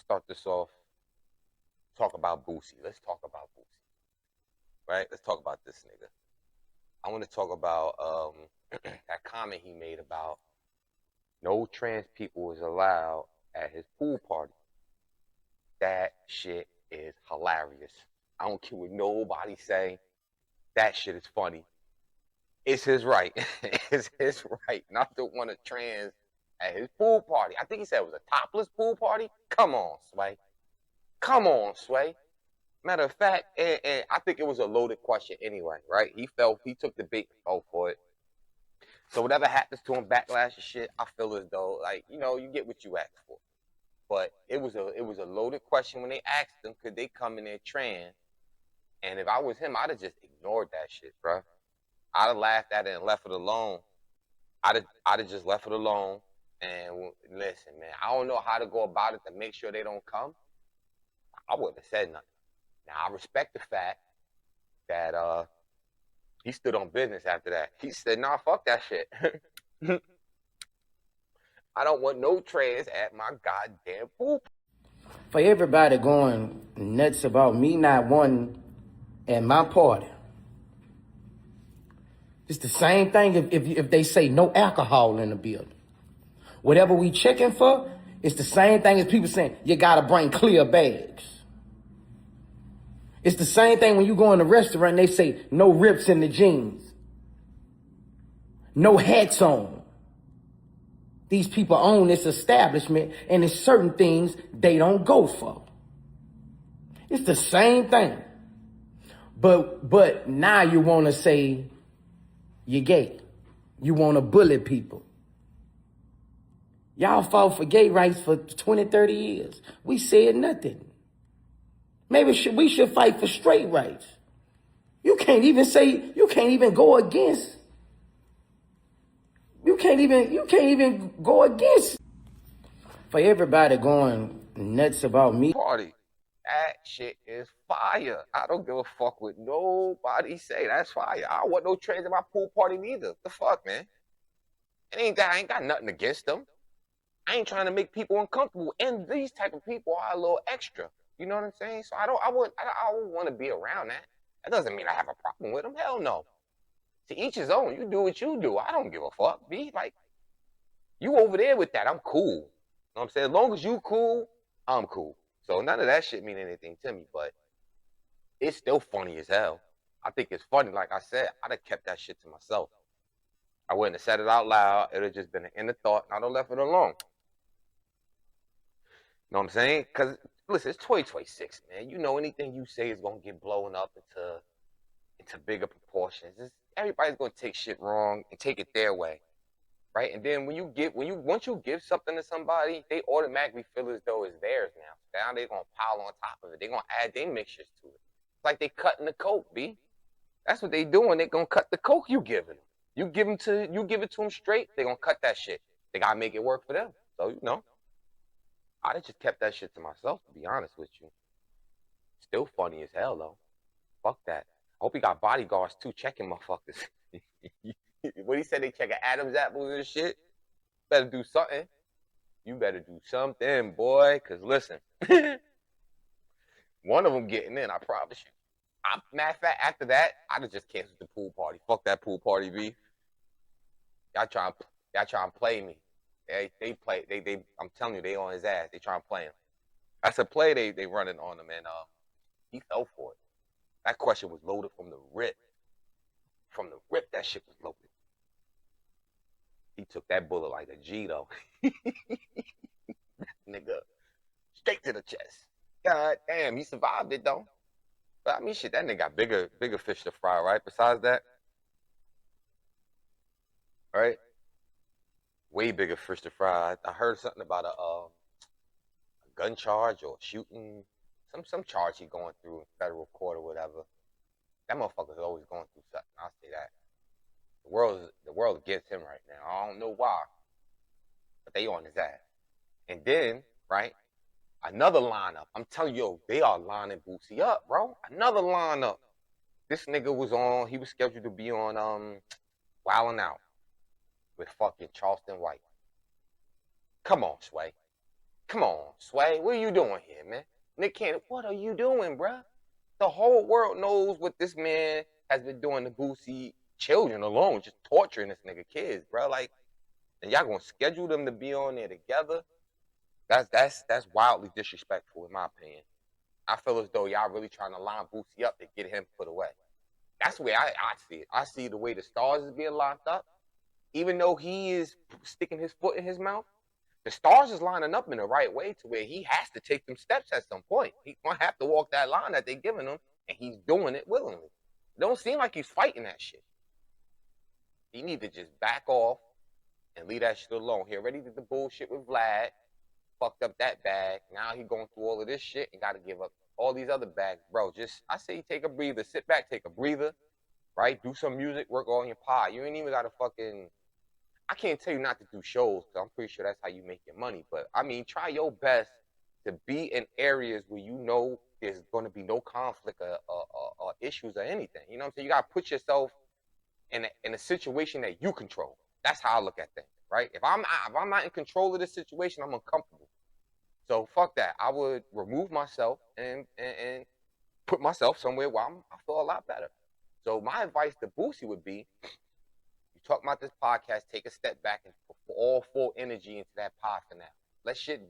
Let's start this off. Talk about Boosie. Let's talk about Boosie. Right? Let's talk about this nigga. I want to talk about that comment he made about no trans people is allowed at his pool party. That shit is hilarious. I don't care what nobody say. That shit is funny. It's his right. It's his right not to want a trans at his pool party. I think he said it was a topless pool party. Come on, Sway. Come on, Sway. Matter of fact, and I think it was a loaded question anyway, right? He took the bait and fell for it. So whatever happens to him, backlash and shit, I feel as though, like, you get what you asked for. But it was a loaded question when they asked him, could they come in there trans? And if I was him, I'd have just ignored that shit, bro. I'd have laughed at it and left it alone. I'd have just left it alone. And listen, man, I don't know how to go about it to make sure they don't come. I wouldn't have said nothing. Now I respect the fact that he stood on business after that. He said, "Nah, fuck that shit. I don't want no trans at my goddamn pool." For everybody going nuts about me not wanting at my party, it's the same thing if they say no alcohol in the building. Whatever we checking for, it's the same thing as people saying, you gotta bring clear bags. It's the same thing when you go in a restaurant and they say no rips in the jeans. No hats on. These people own this establishment and there's certain things they don't go for. It's the same thing. But now you want to say you're gay. You want to bully people. Y'all fought for gay rights for 20, 30 years. We said nothing. Maybe we should fight for straight rights. You can't even go against. You can't even go against. For everybody going nuts about me. Party. That shit is fire. I don't give a fuck what nobody say. That's fire. I don't want no trans at my pool party neither. The fuck, man? I ain't got nothing against them. I ain't trying to make people uncomfortable. And these type of people are a little extra. You know what I'm saying? So I wouldn't want to be around that. That doesn't mean I have a problem with them. Hell no. To each his own. You do what you do. I don't give a fuck. Be like, you over there with that. I'm cool. You know what I'm saying? As long as you cool, I'm cool. So none of that shit mean anything to me, but it's still funny as hell. I think it's funny. Like I said, I'd have kept that shit to myself. I wouldn't have said it out loud. It would have just been an inner thought, and I'd have left it alone. You know what I'm saying? Because, listen, it's 2026, man. You know anything you say is going to get blown up into bigger proportions. Everybody's going to take shit wrong and take it their way, right? And then once you give something to somebody, they automatically feel as though it's theirs now. Now they're going to pile on top of it. They're going to add their mixtures to it. It's like they cutting the coke, B. That's what they doing. They're going to cut the coke you giving them. You give it to them straight, they're going to cut that shit. They got to make it work for them. So, I'd have just kept that shit to myself, to be honest with you. Still funny as hell, though. Fuck that. I hope he got bodyguards, too, checking motherfuckers. What he said, they checking Adam's apples and shit? Better do something. You better do something, boy, because listen. One of them getting in, I promise you. Matter of fact, after that, I'd have just canceled the pool party. Fuck that pool party, B. Y'all trying to play me. They play. I'm telling you, they on his ass. They trying to play him. That's a play they running on him, and he fell for it. That question was loaded from the rip. From the rip, that shit was loaded. He took that bullet like a G, though. Nigga, straight to the chest. God damn, he survived it, though. But I mean, shit, that nigga got bigger fish to fry, right? Besides that, right? Way bigger fish to fry. I heard something about a gun charge or shooting, some charge he going through in federal court or whatever. That motherfucker's always going through something. I'll say that. The world against him right now. I don't know why, but they on his ass. And then, right? Another lineup. I'm telling you, they are lining Boosie up, bro. Another lineup. This nigga he was scheduled to be on Wildin' Out with fucking Charleston White. Come on, Sway. Come on, Sway, what are you doing here, man? Nick Cannon, what are you doing, bruh? The whole world knows what this man has been doing to Boosie children alone, just torturing this nigga kids, bro. Like, and y'all gonna schedule them to be on there together? That's wildly disrespectful, in my opinion. I feel as though y'all really trying to line Boosie up to get him put away. That's the way I see it. I see the way the stars is being locked up. Even though he is sticking his foot in his mouth, the stars is lining up in the right way to where he has to take them steps at some point. He's gonna have to walk that line that they're giving him, and he's doing it willingly. It don't seem like he's fighting that shit. He need to just back off and leave that shit alone. He already did the bullshit with Vlad, fucked up that bag. Now he going through all of this shit and got to give up all these other bags, bro. Just I say take a breather, sit back, take a breather, right? Do some music, work on your pod. You ain't even got to fucking. I can't tell you not to do shows because I'm pretty sure that's how you make your money. But I mean, try your best to be in areas where you know there's going to be no conflict or issues or anything. You know what I'm saying? You got to put yourself in a situation that you control. That's how I look at things, right? If I'm not in control of this situation, I'm uncomfortable. So fuck that. I would remove myself and put myself somewhere where I feel a lot better. So my advice to Boosie would be: you talk about this podcast, take a step back and put all full energy into that pod for now. Let shit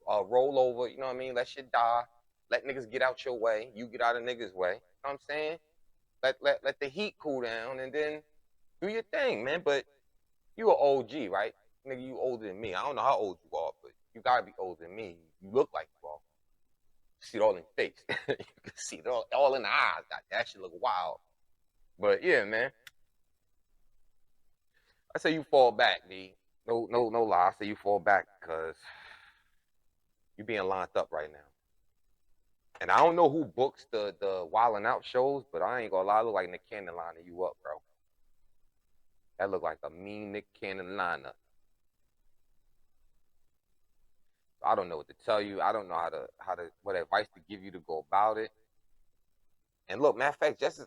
roll over. You know what I mean? Let shit die. Let niggas get out your way. You get out of niggas' way. You know what I'm saying? Let the heat cool down and then do your thing, man. But you an OG, right? Nigga, you older than me. I don't know how old you are, but you gotta be older than me. You look like you are. You see it all in the face. You can see it all in the eyes. That shit look wild. But yeah, man. I say you fall back, D. No lie. I say you fall back because you being lined up right now. And I don't know who books the Wildin' Out shows, but I ain't gonna lie, I look like Nick Cannon lining you up, bro. That look like a mean Nick Cannon liner. I don't know what to tell you. I don't know how to what advice to give you to go about it. And look, matter of fact, just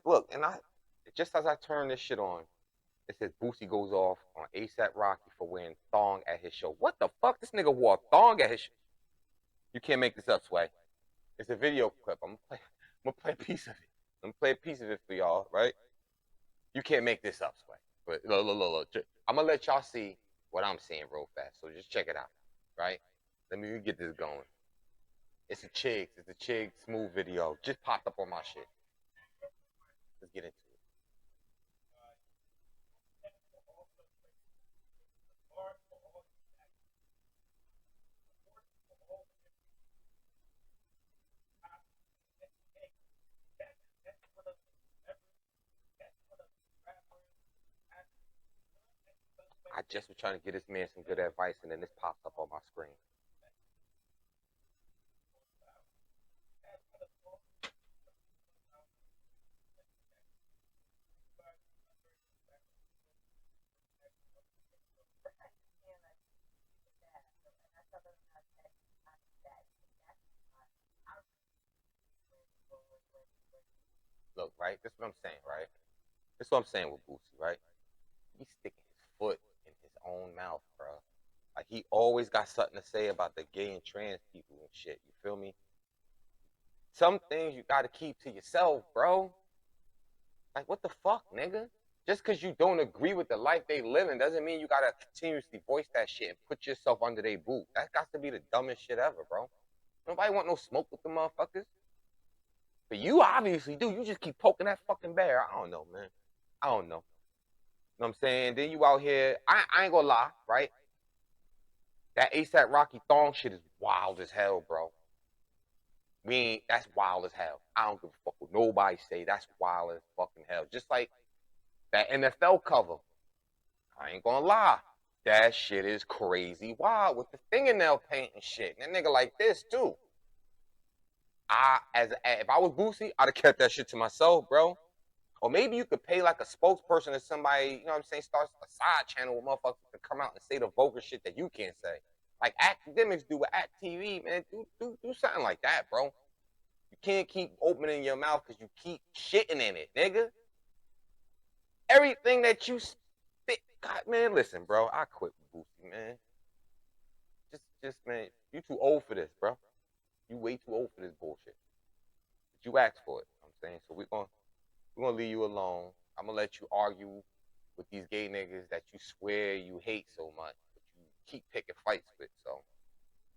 as I turn this shit on, it says Boosie goes off on ASAP Rocky for wearing thong at his show. What the fuck? This nigga wore a thong at his show. You can't make this up, Sway. It's a video clip. I'm gonna play a piece of it. I'm gonna play a piece of it for y'all, right? You can't make this up, Sway. But look. I'm gonna let y'all see what I'm seeing real fast. So just check it out, right? Let me get this going. It's a Chig smooth video. Just popped up on my shit. Let's get into it. I just was trying to get this man some good advice, and then this pops up on my screen. Look, right? This is what I'm saying, right? This is what I'm saying with Boosie, right? He's sticking his foot in his own mouth, bro. Like he always got something to say about the gay and trans people and shit. You feel me? Some things you gotta keep to yourself, bro. Like what the fuck, nigga? Just because you don't agree with the life they living doesn't mean you gotta continuously voice that shit and put yourself under their boot. That got to be the dumbest shit ever, bro. Nobody want no smoke with the motherfuckers. But you obviously do. You just keep poking that fucking bear. I don't know, man. I don't know. You know what I'm saying? Then you out here. I ain't gonna lie, right? That ASAP Rocky thong shit is wild as hell, bro. That's wild as hell. I don't give a fuck what nobody say. That's wild as fucking hell. Just like that NFL cover. I ain't gonna lie. That shit is crazy wild with the fingernail paint and shit. And that nigga like this too. If I was Boosie, I'd have kept that shit to myself, bro. Or maybe you could pay like a spokesperson or somebody, you know what I'm saying, starts a side channel with motherfuckers to come out and say the vulgar shit that you can't say. Like academics do with Act TV, man. Do something like that, bro. You can't keep opening your mouth because you keep shitting in it, nigga. Everything that you spit, God, man, listen, bro. I quit with Boosie, man. Man. You too old for this, bro. You way too old for this bullshit. But you asked for it. You know what I'm saying, so we're gonna leave you alone. I'm gonna let you argue with these gay niggas that you swear you hate so much, but you keep picking fights with. So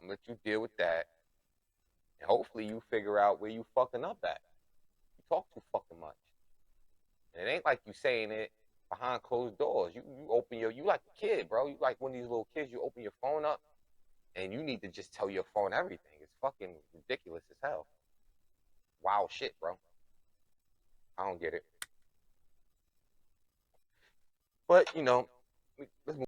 I'm gonna let you deal with that, and hopefully you figure out where you fucking up at. You talk too fucking much, and it ain't like you saying it behind closed doors. You open you like a kid, bro. You like one of these little kids. You open your phone up, and you need to just tell your phone everything. It's fucking ridiculous as hell. Wild shit, bro. I don't get it. But let's move